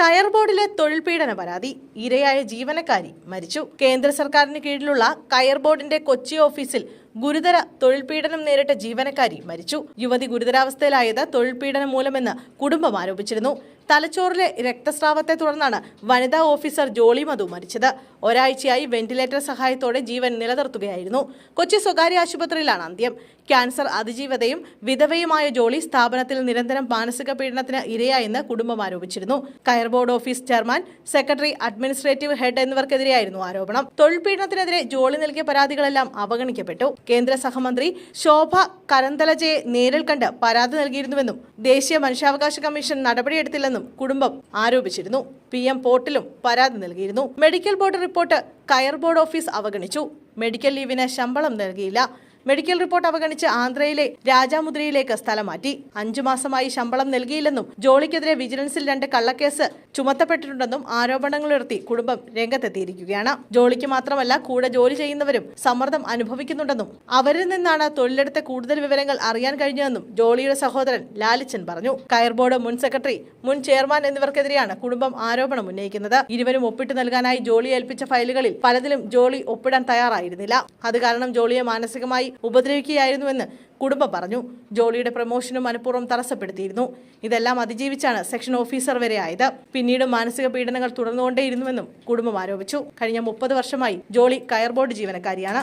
കയർ ബോർഡിലെ തൊഴിൽ പീഡന പരാതി. ഇരയായ ജീവനക്കാരി മരിച്ചു. കേന്ദ്ര സർക്കാരിന് കീഴിലുള്ള കയർ ബോർഡിന്റെ കൊച്ചി ഓഫീസിൽ ഗുരുതര തൊഴിൽ പീഡനം നേരിട്ട ജീവനക്കാരി മരിച്ചു. യുവതി ഗുരുതരാവസ്ഥയിലായത് തൊഴിൽ പീഡനം മൂലമെന്ന് കുടുംബം ആരോപിച്ചിരുന്നു. തലച്ചോറിലെ രക്തസ്രാവത്തെ തുടർന്നാണ് വനിതാ ഓഫീസർ ജോളി മധു മരിച്ചത്. ഒരാഴ്ചയായി വെന്റിലേറ്റർ സഹായത്തോടെ ജീവൻ നിലനിർത്തുകയായിരുന്നു. കൊച്ചി സ്വകാര്യ ആശുപത്രിയിലാണ് അന്ത്യം. ക്യാൻസർ അതിജീവതയും വിധവയുമായ ജോളി സ്ഥാപനത്തിൽ നിരന്തരം മാനസിക പീഡനത്തിന് ഇരയായെന്ന് കുടുംബം ആരോപിച്ചിരുന്നു. Coir board office chairman, secretary, administrative head എന്നിവർക്കെതിരെയായിരുന്നു ആരോപണം. തൊഴിൽ പീഡനത്തിനെതിരെ ജോളി നൽകിയ പരാതികളെല്ലാം അവഗണിക്കപ്പെട്ടു. കേന്ദ്ര സഹമന്ത്രി ശോഭ കരന്തലജയെ നേരിൽ കണ്ട് പരാതി നൽകിയിരുന്നുവെന്നും ദേശീയ മനുഷ്യാവകാശ കമ്മീഷൻ നടപടിയെടുത്തില്ലെന്നും കുടുംബം ആരോപിച്ചിരുന്നു. PM പോർട്ടിലും പരാതി നൽകിയിരുന്നു. മെഡിക്കൽ ബോർഡ് റിപ്പോർട്ട് കയർ ബോർഡ് ഓഫീസ് അവഗണിച്ചു. മെഡിക്കൽ ലീവിന് ശമ്പളം നൽകിയില്ല. മെഡിക്കൽ റിപ്പോർട്ട് അവഗണിച്ച് ആന്ധ്രയിലെ രാജാമുദ്രയിലേക്ക് സ്ഥലം മാറ്റി. 5 മാസമായി ശമ്പളം നൽകിയില്ലെന്നും ജോളിക്കെതിരെ വിജിലൻസിൽ 2 കള്ളക്കേസ് ചുമത്തപ്പെട്ടിട്ടുണ്ടെന്നും ആരോപണങ്ങളുയർത്തി കുടുംബം രംഗത്തെത്തിയിരിക്കുകയാണ്. ജോളിക്ക് മാത്രമല്ല കൂടെ ജോലി ചെയ്യുന്നവരും സമ്മർദ്ദം അനുഭവിക്കുന്നുണ്ടെന്നും അവരിൽ നിന്നാണ് തൊഴിലെടുത്ത കൂടുതൽ വിവരങ്ങൾ അറിയാൻ കഴിഞ്ഞതെന്നും ജോളിയുടെ സഹോദരൻ ലാലിച്ചൻ പറഞ്ഞു. കയർ ബോർഡ് മുൻ സെക്രട്ടറി, മുൻ ചെയർമാൻ എന്നിവർക്കെതിരെയാണ് കുടുംബം ആരോപണം ഉന്നയിക്കുന്നത്. ഇരുവരും ഒപ്പിട്ട് നൽകാനായി ജോളി ഏൽപ്പിച്ച ഫയലുകളിൽ പലതിലും ജോളി ഒപ്പിടാൻ തയ്യാറായിരുന്നില്ല. അത് കാരണം ജോളിയെ മാനസികമായി ഉപദ്രവിക്കുകയായിരുന്നുവെന്ന് കുടുംബം പറഞ്ഞു. ജോളിയുടെ പ്രമോഷനും മനഃപൂർവ്വം തടസ്സപ്പെടുത്തിയിരുന്നു. ഇതെല്ലാം അതിജീവിച്ചാണ് സെക്ഷൻ ഓഫീസർ വരെ ആയത്. പിന്നീട് മാനസിക പീഡനങ്ങൾ തുടർന്നുകൊണ്ടേയിരുന്നുവെന്നും കുടുംബം ആരോപിച്ചു. കഴിഞ്ഞ 30 വർഷമായി ജോളി കയർ ബോർഡ് ജീവനക്കാരിയാണ്.